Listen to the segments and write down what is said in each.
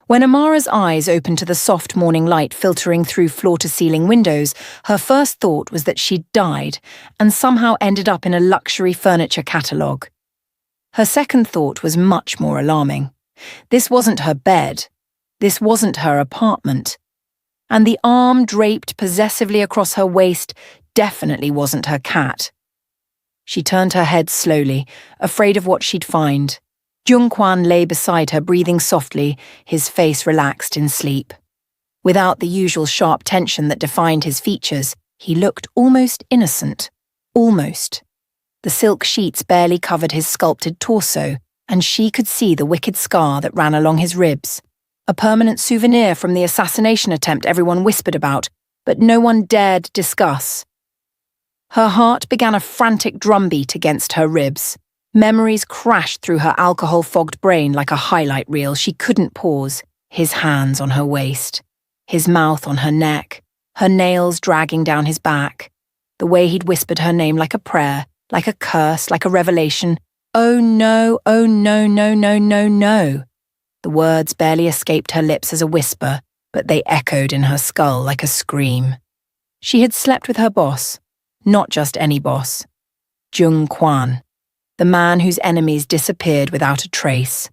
When Amara's eyes opened to the soft morning light filtering through floor-to-ceiling windows, her first thought was that she'd died and somehow ended up in a luxury furniture catalogue. Her second thought was much more alarming. This wasn't her bed. This wasn't her apartment. And the arm draped possessively across her waist definitely wasn't her cat. She turned her head slowly, afraid of what she'd find. Jung-kwan lay beside her, breathing softly, his face relaxed in sleep. Without the usual sharp tension that defined his features, he looked almost innocent. Almost. The silk sheets barely covered his sculpted torso, and she could see the wicked scar that ran along his ribs. A permanent souvenir from the assassination attempt everyone whispered about, but no one dared discuss. Her heart began a frantic drumbeat against her ribs. Memories crashed through her alcohol-fogged brain like a highlight reel. She couldn't pause. His hands on her waist, his mouth on her neck, her nails dragging down his back, the way he'd whispered her name like a prayer, like a curse, like a revelation. Oh no, oh no, no, no, no, no. The words barely escaped her lips as a whisper, but they echoed in her skull like a scream. She had slept with her boss, not just any boss. Jung-kwan. The man whose enemies disappeared without a trace.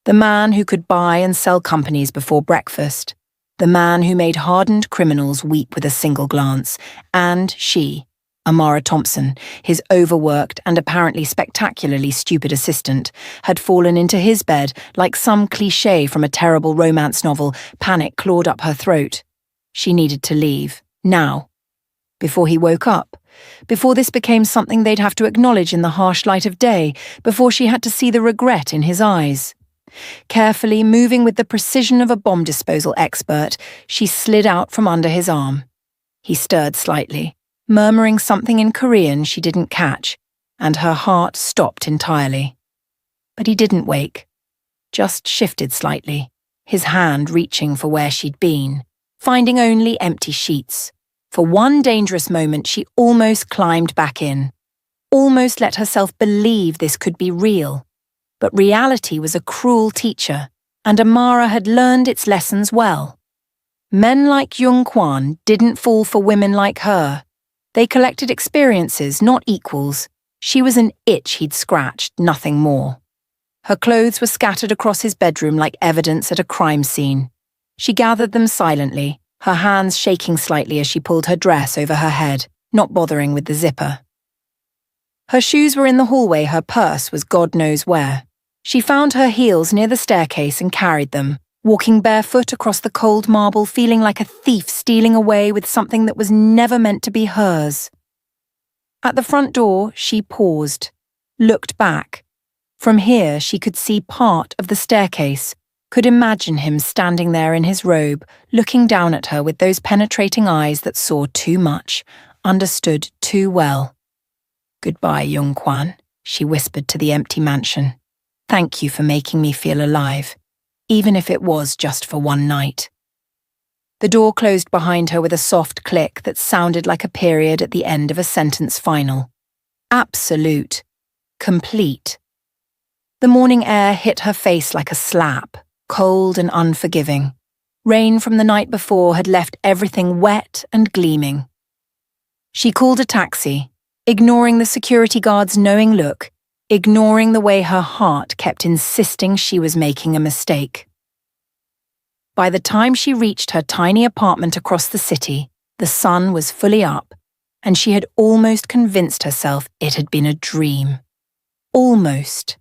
The man who could buy and sell companies before breakfast. The man who made hardened criminals weep with a single glance. And she, Amara Thompson, his overworked and apparently spectacularly stupid assistant, had fallen into his bed like some cliché from a terrible romance novel. Panic clawed up her throat. She needed to leave, now. Before he woke up. Before this became something they'd have to acknowledge in the harsh light of day, before she had to see the regret in his eyes. Carefully, moving with the precision of a bomb disposal expert, she slid out from under his arm. He stirred slightly, murmuring something in Korean she didn't catch, and her heart stopped entirely. But he didn't wake, just shifted slightly, his hand reaching for where she'd been, finding only empty sheets. For one dangerous moment, she almost climbed back in, almost let herself believe this could be real. But reality was a cruel teacher, and Amara had learned its lessons well. Men like Jung-kwan didn't fall for women like her. They collected experiences, not equals. She was an itch he'd scratched, nothing more. Her clothes were scattered across his bedroom like evidence at a crime scene. She gathered them silently, her hands shaking slightly as she pulled her dress over her head, not bothering with the zipper. Her shoes were in the hallway, her purse was God knows where. She found her heels near the staircase and carried them, walking barefoot across the cold marble, feeling like a thief stealing away with something that was never meant to be hers. At the front door, she paused, looked back. From here, she could see part of the staircase, could imagine him standing there in his robe, looking down at her with those penetrating eyes that saw too much, understood too well. "Goodbye, Jung-kwan," she whispered to the empty mansion. "Thank you for making me feel alive, even if it was just for one night." The door closed behind her with a soft click that sounded like a period at the end of a sentence final. Absolute. Complete. The morning air hit her face like a slap, cold and unforgiving. Rain from the night before had left everything wet and gleaming. She called a taxi, ignoring the security guard's knowing look, ignoring the way her heart kept insisting she was making a mistake. By the time she reached her tiny apartment across the city, the sun was fully up, and she had almost convinced herself it had been a dream. Almost.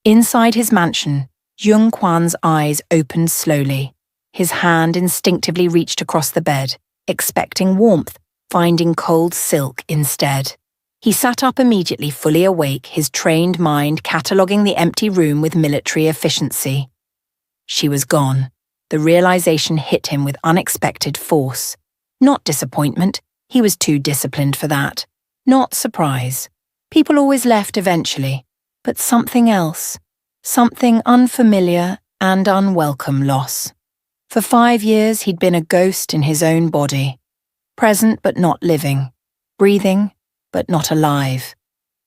Inside his mansion, Jung-kwan's eyes opened slowly. His hand instinctively reached across the bed, expecting warmth, finding cold silk instead. He sat up immediately, fully awake, his trained mind cataloguing the empty room with military efficiency. She was gone. The realization hit him with unexpected force. Not disappointment, he was too disciplined for that. Not surprise. People always left eventually. But something else. Something unfamiliar and unwelcome loss. For 5 years he'd been a ghost in his own body. Present but not living. Breathing but not alive.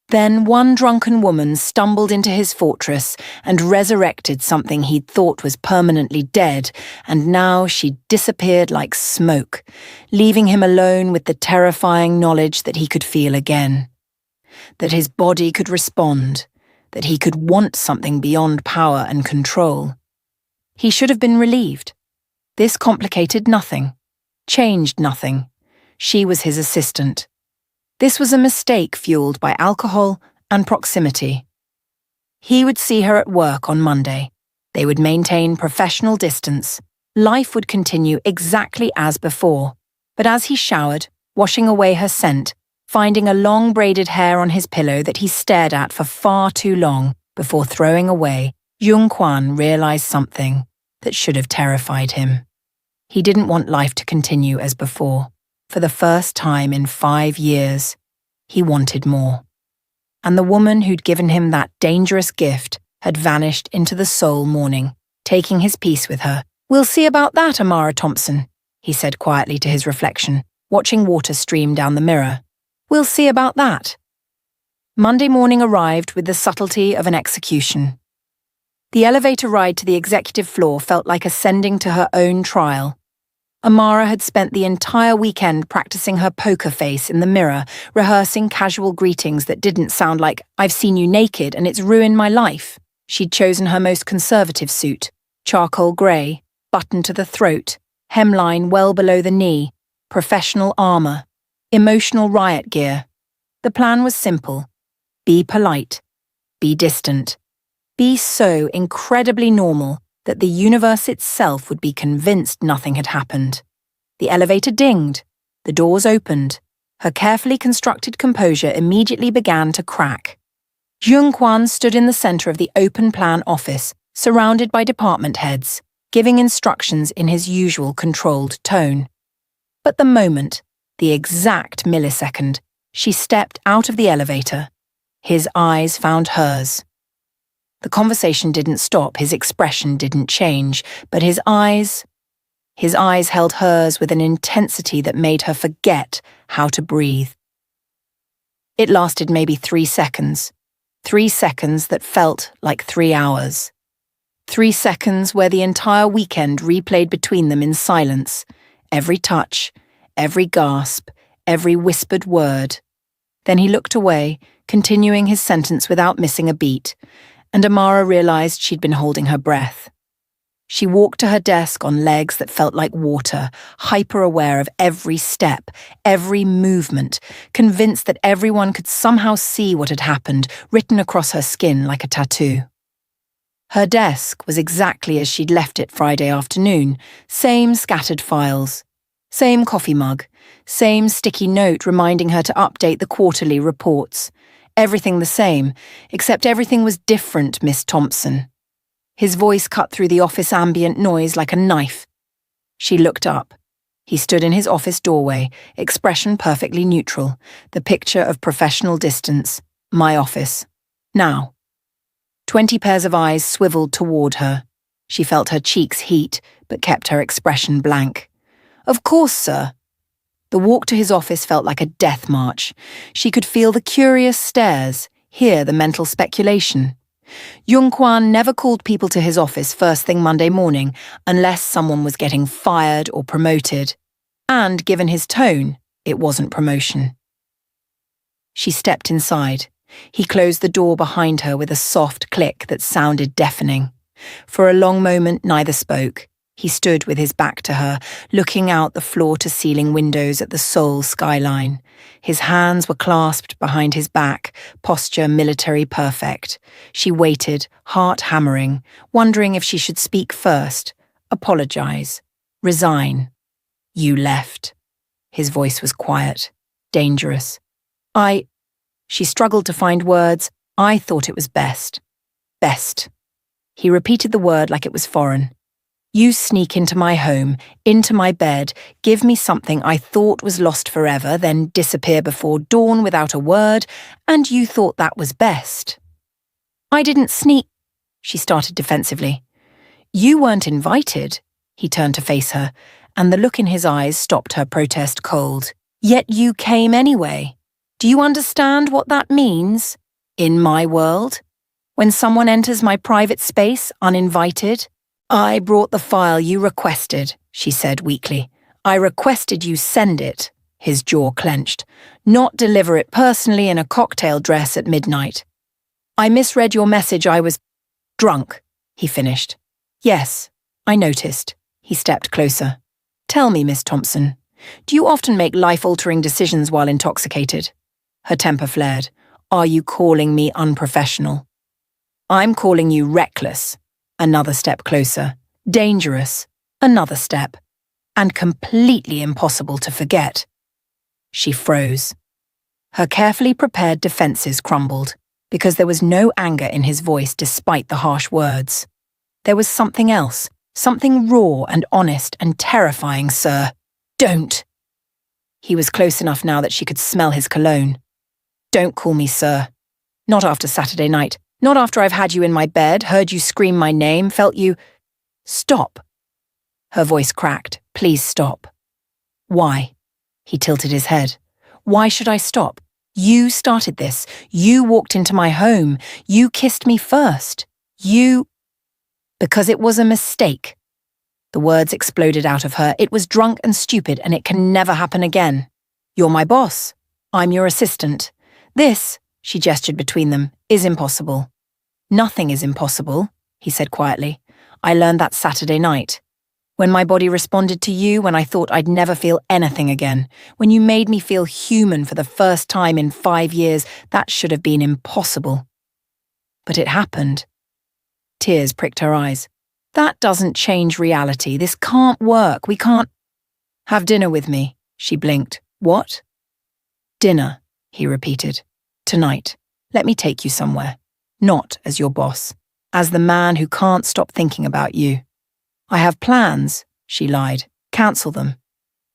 Then one drunken woman stumbled into his fortress and resurrected something he'd thought was permanently dead, and now she disappeared like smoke, leaving him alone with the terrifying knowledge that he could feel again. That his body could respond, that he could want something beyond power and control. He should have been relieved. This complicated nothing, changed nothing. She was his assistant. This was a mistake fueled by alcohol and proximity. He would see her at work on Monday. They would maintain professional distance. Life would continue exactly as before. But as he showered, washing away her scent, finding a long braided hair on his pillow that he stared at for far too long before throwing away, Jung Kwan realized something that should have terrified him. He didn't want life to continue as before. For the first time in 5 years, he wanted more. And the woman who'd given him that dangerous gift had vanished into the Seoul morning, taking his peace with her. "We'll see about that, Amara Thompson," he said quietly to his reflection, watching water stream down the mirror. "We'll see about that." Monday morning arrived with the subtlety of an execution. The elevator ride to the executive floor felt like ascending to her own trial. Amara had spent the entire weekend practicing her poker face in the mirror, rehearsing casual greetings that didn't sound like, "I've seen you naked and it's ruined my life." She'd chosen her most conservative suit, charcoal grey, buttoned to the throat, hemline well below the knee, professional armour, emotional riot gear. The plan was simple. Be polite. Be distant. Be so incredibly normal that the universe itself would be convinced nothing had happened. The elevator dinged. The doors opened. Her carefully constructed composure immediately began to crack. Jung Kwan stood in the center of the open-plan office, surrounded by department heads, giving instructions in his usual controlled tone. But the moment, the exact millisecond, she stepped out of the elevator, his eyes found hers. The conversation didn't stop, his expression didn't change, but his eyes held hers with an intensity that made her forget how to breathe. It lasted maybe 3 seconds. 3 seconds that felt like 3 hours. 3 seconds where the entire weekend replayed between them in silence, every touch, every gasp, every whispered word. Then he looked away, continuing his sentence without missing a beat, and Amara realized she'd been holding her breath. She walked to her desk on legs that felt like water, hyper-aware of every step, every movement, convinced that everyone could somehow see what had happened, written across her skin like a tattoo. Her desk was exactly as she'd left it Friday afternoon, same scattered files, same coffee mug, same sticky note reminding her to update the quarterly reports. Everything the same, except everything was different, Miss Thompson. His voice cut through the office ambient noise like a knife. She looked up. He stood in his office doorway, expression perfectly neutral, the picture of professional distance. My office. Now. 20 pairs of eyes swiveled toward her. She felt her cheeks heat, but kept her expression blank. "Of course, sir." The walk to his office felt like a death march. She could feel the curious stares, hear the mental speculation. Jung Kwan never called people to his office first thing Monday morning unless someone was getting fired or promoted. And given his tone, it wasn't promotion. She stepped inside. He closed the door behind her with a soft click that sounded deafening. For a long moment, neither spoke. He stood with his back to her, looking out the floor-to-ceiling windows at the Seoul skyline. His hands were clasped behind his back, posture military perfect. She waited, heart hammering, wondering if she should speak first, apologize, resign. "You left." His voice was quiet, dangerous. She struggled to find words. "I thought it was best." Best. He repeated the word like it was foreign. "You sneak into my home, into my bed, give me something I thought was lost forever, then disappear before dawn without a word, and you thought that was best." "I didn't sneak," she started defensively. "You weren't invited." He turned to face her, and the look in his eyes stopped her protest cold. "Yet you came anyway. Do you understand what that means?" In my world? When someone enters my private space uninvited? I brought the file you requested, she said weakly. I requested you send it, his jaw clenched, not deliver it personally in a cocktail dress at midnight. I misread your message. I was drunk, he finished. Yes, I noticed. He stepped closer. Tell me, Miss Thompson, do you often make life-altering decisions while intoxicated? Her temper flared. Are you calling me unprofessional? I'm calling you reckless. Another step closer. Dangerous. Another step. And completely impossible to forget. She froze. Her carefully prepared defenses crumbled, because there was no anger in his voice despite the harsh words. There was something else, something raw and honest and terrifying, sir. Don't. He was close enough now that she could smell his cologne. Don't call me sir. Not after Saturday night. Not after I've had you in my bed, heard you scream my name, felt you… Stop. Her voice cracked. Please stop. Why? He tilted his head. Why should I stop? You started this. You walked into my home. You kissed me first. You… Because it was a mistake. The words exploded out of her. It was drunk and stupid, and it can never happen again. You're my boss. I'm your assistant. This, she gestured between them, is impossible. Nothing is impossible, he said quietly. I learned that Saturday night. When my body responded to you, when I thought I'd never feel anything again, when you made me feel human for the first time in 5 years, that should have been impossible. But it happened. Tears pricked her eyes. That doesn't change reality. This can't work. We can't… Have dinner with me, she blinked. What? Dinner, he repeated. Tonight. Let me take you somewhere. Not as your boss. As the man who can't stop thinking about you. I have plans, she lied. Cancel them.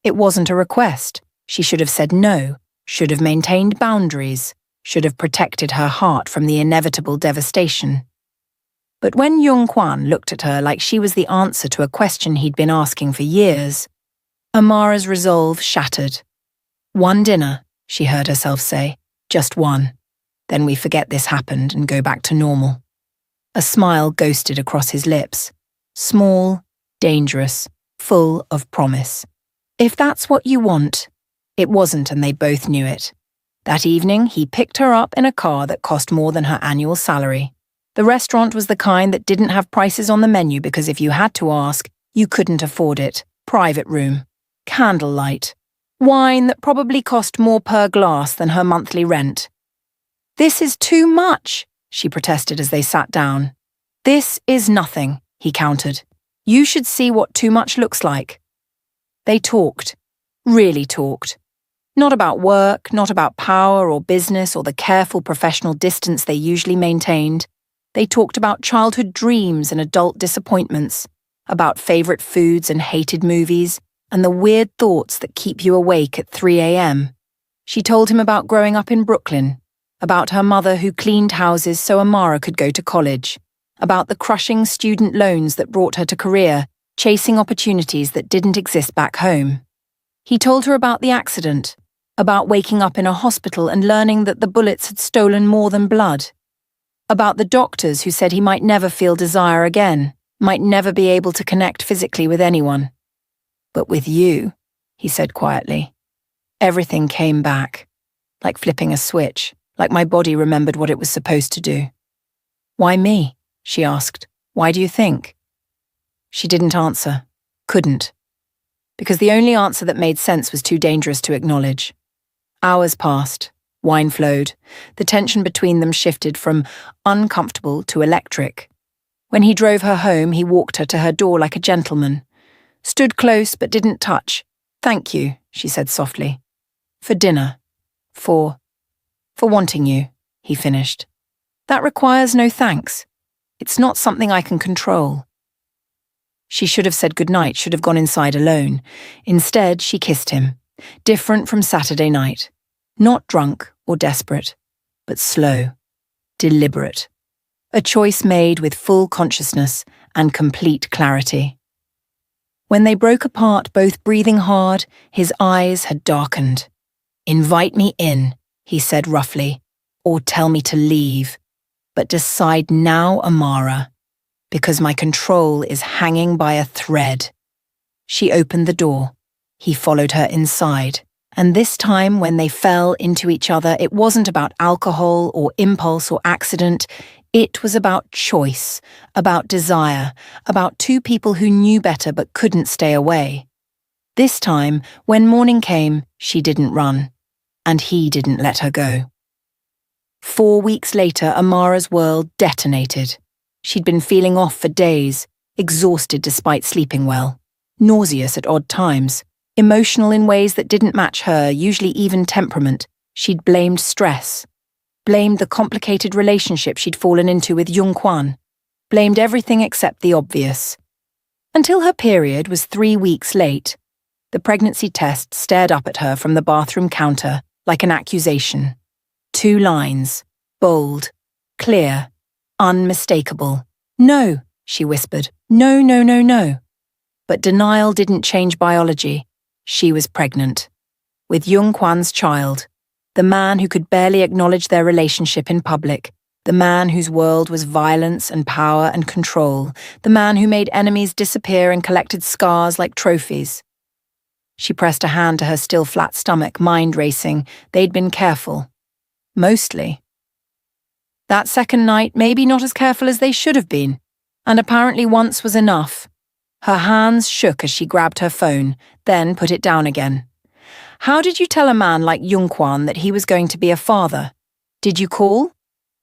It wasn't a request. She should have said no, should have maintained boundaries, should have protected her heart from the inevitable devastation. But when Yung Kwan looked at her like she was the answer to a question he'd been asking for years, Amara's resolve shattered. One dinner, she heard herself say. Just one. Then we forget this happened and go back to normal. A smile ghosted across his lips. Small, dangerous, full of promise. If that's what you want. It wasn't, and they both knew it. That evening, he picked her up in a car that cost more than her annual salary. The restaurant was the kind that didn't have prices on the menu because if you had to ask, you couldn't afford it. Private room. Candlelight. Wine that probably cost more per glass than her monthly rent. This is too much, she protested as they sat down. This is nothing, he countered. You should see what too much looks like. They talked. Really talked. Not about work, not about power or business or the careful professional distance they usually maintained. They talked about childhood dreams and adult disappointments, about favourite foods and hated movies, and the weird thoughts that keep you awake at 3 a.m. She told him about growing up in Brooklyn, about her mother who cleaned houses so Amara could go to college, about the crushing student loans that brought her to Korea, chasing opportunities that didn't exist back home. He told her about the accident, about waking up in a hospital and learning that the bullets had stolen more than blood, about the doctors who said he might never feel desire again, might never be able to connect physically with anyone. But with you, he said quietly, everything came back, like flipping a switch, like my body remembered what it was supposed to do. Why me? She asked. Why do you think? She didn't answer. Couldn't. Because the only answer that made sense was too dangerous to acknowledge. Hours passed. Wine flowed. The tension between them shifted from uncomfortable to electric. When he drove her home, he walked her to her door like a gentleman. Stood close but didn't touch. Thank you, she said softly. For dinner. For wanting you, he finished. That requires no thanks. It's not something I can control. She should have said goodnight, should have gone inside alone. Instead, she kissed him. Different from Saturday night. Not drunk or desperate, but slow, deliberate. A choice made with full consciousness and complete clarity. When they broke apart, both breathing hard, his eyes had darkened. Invite me in, he said roughly, or tell me to leave. But decide now, Amara, because my control is hanging by a thread. She opened the door. He followed her inside. And this time, when they fell into each other, it wasn't about alcohol or impulse or accident. It was about choice, about desire, about two people who knew better but couldn't stay away. This time, when morning came, she didn't run, and he didn't let her go. 4 weeks later, Amara's world detonated. She'd been feeling off for days, exhausted despite sleeping well, nauseous at odd times, emotional in ways that didn't match her, usually even temperament. She'd blamed stress, blamed the complicated relationship she'd fallen into with Jung Kwan, blamed everything except the obvious. Until her period was 3 weeks late. The pregnancy test stared up at her from the bathroom counter like an accusation. 2 lines, bold, clear, unmistakable. No, she whispered. No, no, no, no. But denial didn't change biology. She was pregnant. With Jung Kwan's child, the man who could barely acknowledge their relationship in public, the man whose world was violence and power and control, the man who made enemies disappear and collected scars like trophies. She pressed a hand to her still flat stomach, mind racing. They'd been careful. Mostly. That second night, maybe not as careful as they should have been, and apparently once was enough. Her hands shook as she grabbed her phone, then put it down again. How did you tell a man like Jung Kwan that he was going to be a father? Did you call?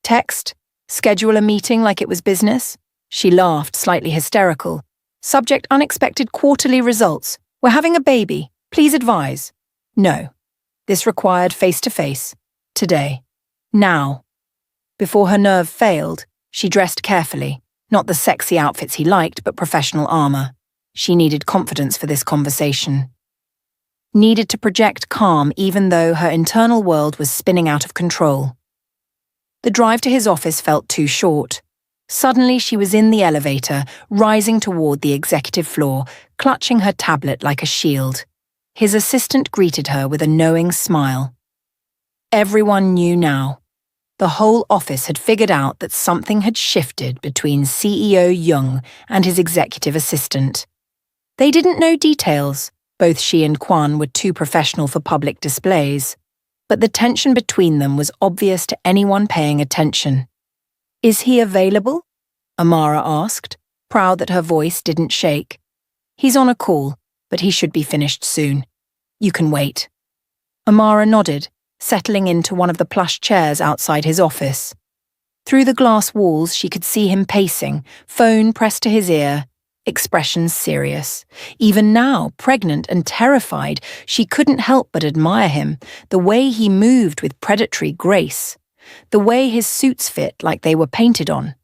Text? Schedule a meeting like it was business? She laughed, slightly hysterical. Subject: unexpected quarterly results. We're having a baby. Please advise. No. This required face-to-face. Today. Now. Before her nerve failed, she dressed carefully. Not the sexy outfits he liked, but professional armor. She needed confidence for this conversation. Needed to project calm even though her internal world was spinning out of control. The drive to his office felt too short. Suddenly she was in the elevator, rising toward the executive floor, clutching her tablet like a shield. His assistant greeted her with a knowing smile. Everyone knew now. The whole office had figured out that something had shifted between CEO Jung and his executive assistant. They didn't know details. Both she and Kwan were too professional for public displays. But the tension between them was obvious to anyone paying attention. Is he available? Amara asked, proud that her voice didn't shake. He's on a call, but he should be finished soon. You can wait. Amara nodded, settling into one of the plush chairs outside his office. Through the glass walls, she could see him pacing, phone pressed to his ear, expressions serious. Even now, pregnant and terrified, she couldn't help but admire him, the way he moved with predatory grace, the way his suits fit like they were painted on,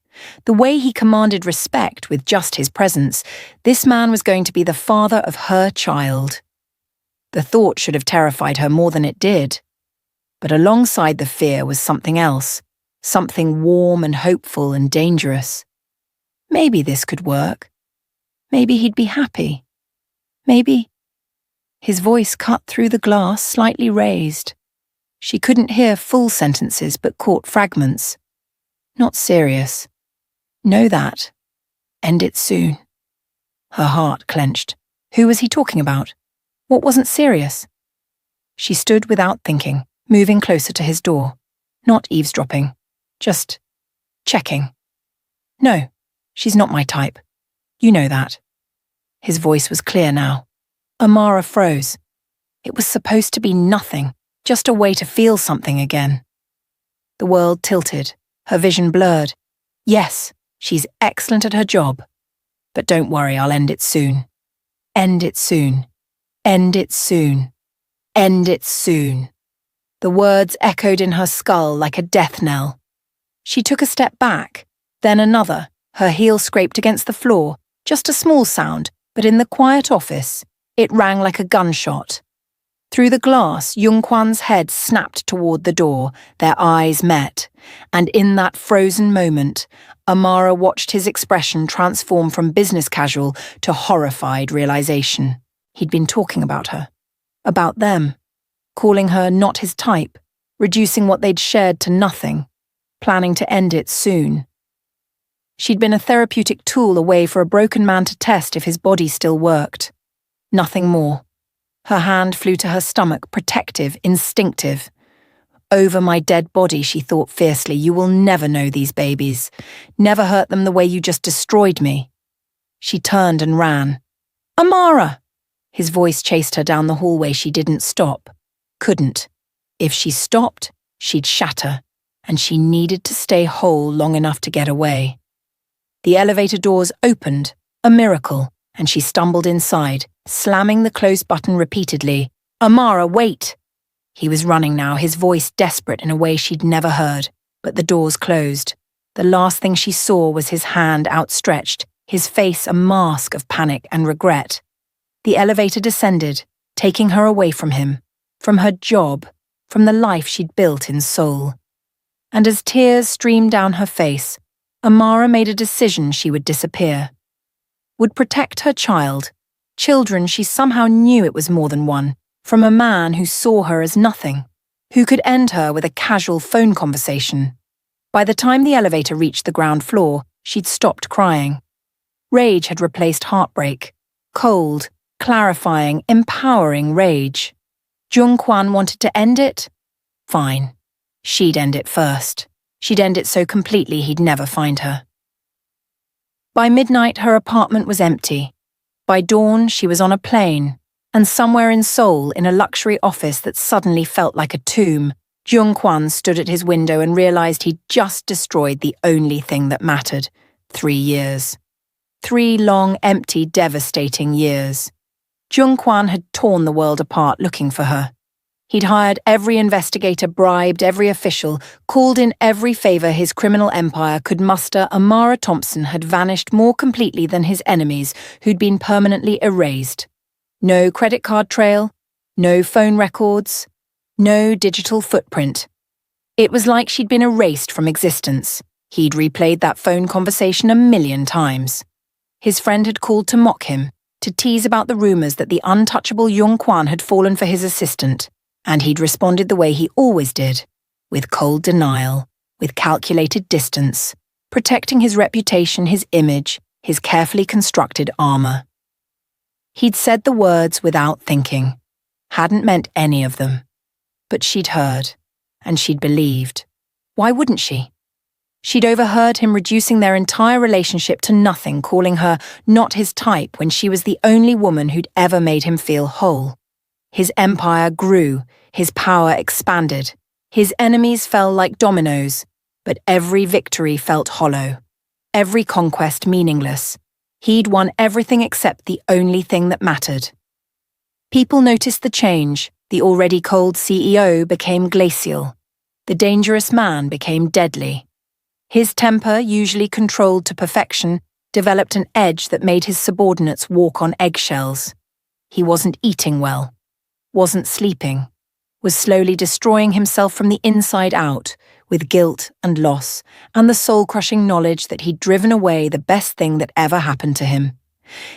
the way he commanded respect with just his presence. This man was going to be the father of her child. The thought should have terrified her more than it did. But alongside the fear was something else, something warm and hopeful and dangerous. Maybe this could work. Maybe he'd be happy. Maybe... His voice cut through the glass, slightly raised. She couldn't hear full sentences but caught fragments. Not serious. Know that. End it soon. Her heart clenched. Who was he talking about? What wasn't serious? She stood without thinking, moving closer to his door. Not eavesdropping. Just checking. No, she's not my type. You know that. His voice was clear now. Amara froze. It was supposed to be nothing, just a way to feel something again. The world tilted, her vision blurred. Yes, she's excellent at her job. But don't worry, I'll end it soon. End it soon. End it soon. End it soon. The words echoed in her skull like a death knell. She took a step back, then another. Her heel scraped against the floor, just a small sound, but in the quiet office, it rang like a gunshot. Through the glass, Jung Kwan's head snapped toward the door, their eyes met, and in that frozen moment, Amara watched his expression transform from business casual to horrified realization. He'd been talking about her, about them, calling her not his type, reducing what they'd shared to nothing, planning to end it soon. She'd been a therapeutic tool, a way for a broken man to test if his body still worked. Nothing more. Her hand flew to her stomach, protective, instinctive. Over my dead body, she thought fiercely, you will never know these babies. Never hurt them the way you just destroyed me. She turned and ran. Amara! His voice chased her down the hallway. She didn't stop. Couldn't. If she stopped, she'd shatter, and she needed to stay whole long enough to get away. The elevator doors opened, a miracle, and she stumbled inside, slamming the close button repeatedly. Amara, wait! He was running now, his voice desperate in a way she'd never heard, but the doors closed. The last thing she saw was his hand outstretched, his face a mask of panic and regret. The elevator descended, taking her away from him, from her job, from the life she'd built in Seoul. And as tears streamed down her face, Amara made a decision she would disappear. Would protect her child, children she somehow knew it was more than one, from a man who saw her as nothing, who could end her with a casual phone conversation. By the time the elevator reached the ground floor, she'd stopped crying. Rage had replaced heartbreak. Cold, clarifying, empowering rage. Jung-Kwan wanted to end it? Fine. She'd end it first. She'd end it so completely he'd never find her. By midnight, her apartment was empty. By dawn, she was on a plane, and somewhere in Seoul, in a luxury office that suddenly felt like a tomb, Jung-Kwan stood at his window and realized he'd just destroyed the only thing that mattered. 3 years. 3 long, empty, devastating years. Jung-Kwan had torn the world apart looking for her. He'd hired every investigator, bribed every official, called in every favor his criminal empire could muster. Amara Thompson had vanished more completely than his enemies, who'd been permanently erased. No credit card trail, no phone records, no digital footprint. It was like she'd been erased from existence. He'd replayed that phone conversation 1,000,000 times. His friend had called to mock him, to tease about the rumors that the untouchable Jung-Kwan had fallen for his assistant, and he'd responded the way he always did, with cold denial, with calculated distance, protecting his reputation, his image, his carefully constructed armor. He'd said the words without thinking, hadn't meant any of them. But she'd heard, and she'd believed. Why wouldn't she? She'd overheard him reducing their entire relationship to nothing, calling her not his type when she was the only woman who'd ever made him feel whole. His empire grew, his power expanded. His enemies fell like dominoes, but every victory felt hollow, every conquest meaningless. He'd won everything except the only thing that mattered. People noticed the change. The already cold CEO became glacial. The dangerous man became deadly. His temper, usually controlled to perfection, developed an edge that made his subordinates walk on eggshells. He wasn't eating well, wasn't sleeping, was slowly destroying himself from the inside out, with guilt and loss, and the soul-crushing knowledge that he'd driven away the best thing that ever happened to him.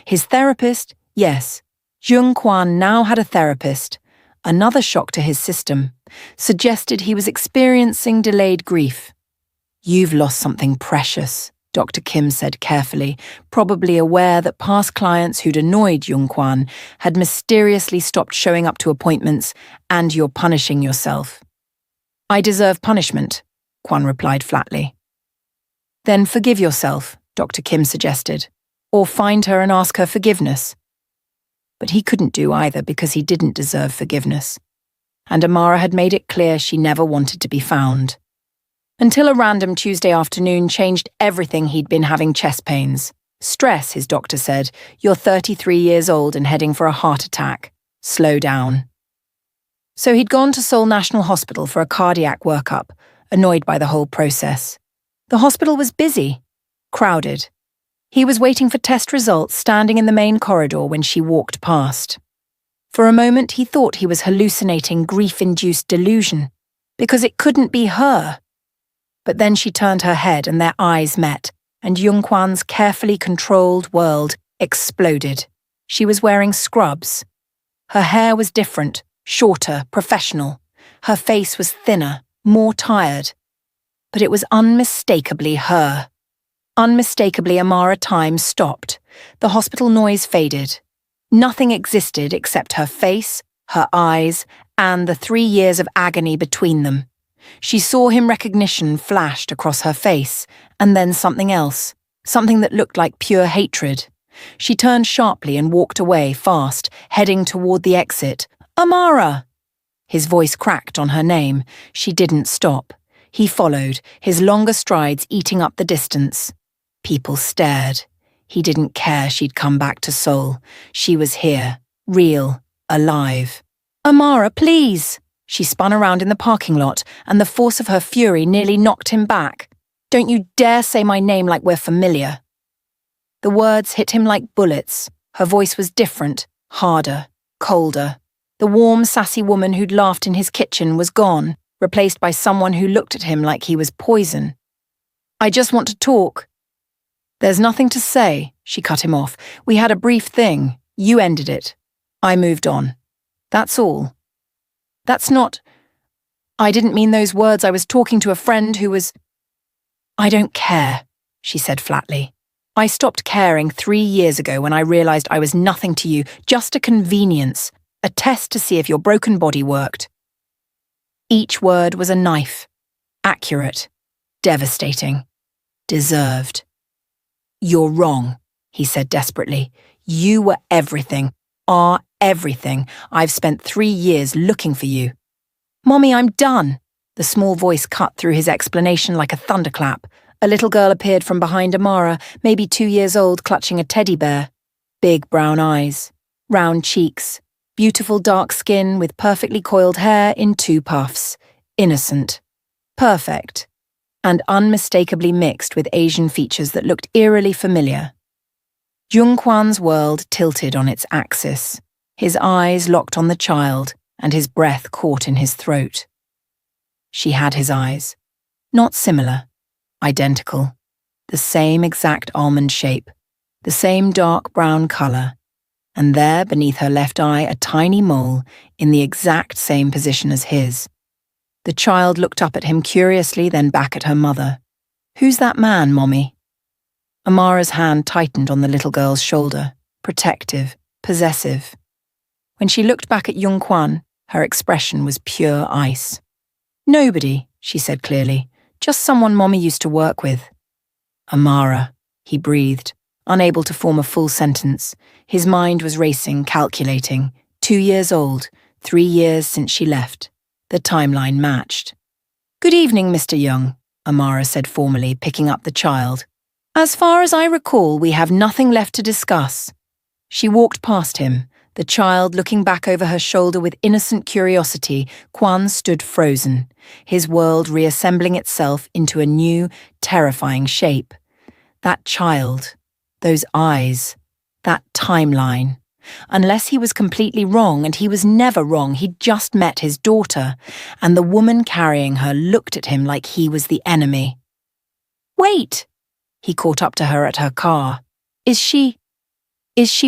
His therapist, yes, Jung-Kwan now had a therapist, another shock to his system, suggested he was experiencing delayed grief. You've lost something precious, Dr. Kim said carefully, probably aware that past clients who'd annoyed Jung-Kwan had mysteriously stopped showing up to appointments, and you're punishing yourself. I deserve punishment, Kwan replied flatly. Then forgive yourself, Dr. Kim suggested, or find her and ask her forgiveness. But he couldn't do either because he didn't deserve forgiveness. And Amara had made it clear she never wanted to be found. Until a random Tuesday afternoon changed everything. He'd been having chest pains. Stress, his doctor said. You're 33 years old and heading for a heart attack. Slow down. So he'd gone to Seoul National Hospital for a cardiac workup, annoyed by the whole process. The hospital was busy, crowded. He was waiting for test results, standing in the main corridor when she walked past. For a moment he thought he was hallucinating grief-induced delusion, because it couldn't be her. But then she turned her head and their eyes met, and Jung-Kwan's carefully controlled world exploded. She was wearing scrubs. Her hair was different, shorter, professional. Her face was thinner, more tired. But it was unmistakably her. Unmistakably, Amara time stopped. The hospital noise faded. Nothing existed except her face, her eyes, and the 3 years of agony between them. She saw him. Recognition flashed across her face, and then something else, something that looked like pure hatred. She turned sharply and walked away fast, heading toward the exit. "Amara!" His voice cracked on her name. She didn't stop. He followed, his longer strides eating up the distance. People stared. He didn't care she'd come back to Seoul. She was here, real, alive. "Amara, please!" She spun around in the parking lot, and the force of her fury nearly knocked him back. "Don't you dare say my name like we're familiar." The words hit him like bullets. Her voice was different, harder, colder. The warm, sassy woman who'd laughed in his kitchen was gone, replaced by someone who looked at him like he was poison. "I just want to talk." "There's nothing to say," she cut him off. "We had a brief thing. You ended it. I moved on. That's all." "That's not... I didn't mean those words. I was talking to a friend who was..." "I don't care," she said flatly. "I stopped caring 3 years ago when I realized I was nothing to you, just a convenience, a test to see if your broken body worked." Each word was a knife. Accurate. Devastating. Deserved. "You're wrong," he said desperately. "You were everything. Are everything. I've spent 3 years looking for you." "Mommy, I'm done." The small voice cut through his explanation like a thunderclap. A little girl appeared from behind Amara, maybe 2 years old, clutching a teddy bear. Big brown eyes. Round cheeks. Beautiful dark skin with perfectly coiled hair in 2 puffs. Innocent. Perfect. And unmistakably mixed with Asian features that looked eerily familiar. Jung-kwan's world tilted on its axis. His eyes locked on the child, and his breath caught in his throat. She had his eyes. Not similar. Identical. The same exact almond shape. The same dark brown colour. And there, beneath her left eye, a tiny mole in the exact same position as his. The child looked up at him curiously, then back at her mother. "Who's that man, Mommy?" Amara's hand tightened on the little girl's shoulder, protective, possessive. When she looked back at Jung-kwan, her expression was pure ice. "Nobody," she said clearly. "Just someone Mommy used to work with." "Amara," he breathed, unable to form a full sentence. His mind was racing, calculating. 2 years old, 3 years since she left. The timeline matched. "Good evening, Mr. Young," Amara said formally, picking up the child. "As far as I recall, we have nothing left to discuss." She walked past him, the child looking back over her shoulder with innocent curiosity. Kwan stood frozen, his world reassembling itself into a new, terrifying shape. That child, those eyes, that timeline. Unless he was completely wrong, and he was never wrong, he'd just met his daughter, and the woman carrying her looked at him like he was the enemy. "Wait!" He caught up to her at her car. Is she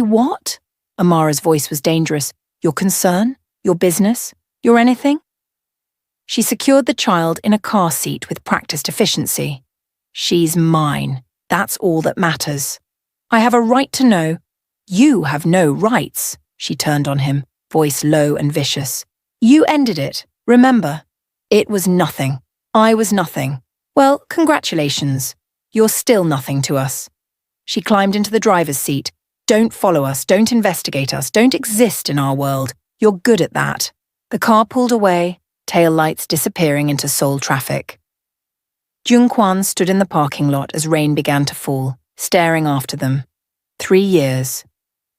what?" Amara's voice was dangerous. "Your concern? Your business? Your anything?" She secured the child in a car seat with practiced efficiency. "She's mine. That's all that matters. I have a right to know." "You have no rights," she turned on him, voice low and vicious. "You ended it, remember? It was nothing. I was nothing. Well, congratulations. You're still nothing to us." She climbed into the driver's seat. "Don't follow us, don't investigate us, don't exist in our world. You're good at that." The car pulled away, taillights disappearing into Seoul traffic. Jung-kwan stood in the parking lot as rain began to fall, staring after them. 3 years.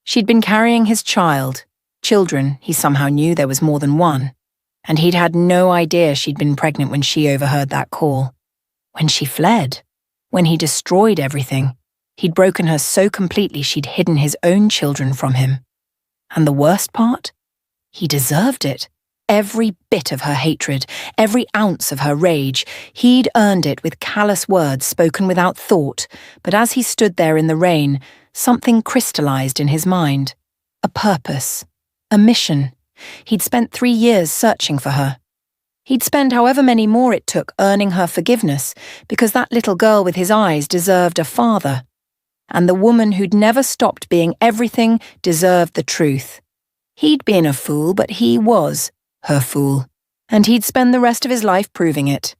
She'd been carrying his child. Children, he somehow knew there was more than one. And he'd had no idea she'd been pregnant when she overheard that call. When she fled. When he destroyed everything. He'd broken her so completely she'd hidden his own children from him. And the worst part? He deserved it. Every bit of her hatred, every ounce of her rage. He'd earned it with callous words spoken without thought, but as he stood there in the rain, something crystallized in his mind. A purpose. A mission. He'd spent 3 years searching for her. He'd spend however many more it took earning her forgiveness, because that little girl with his eyes deserved a father. And the woman who'd never stopped being everything deserved the truth. He'd been a fool, but he was her fool, and he'd spend the rest of his life proving it.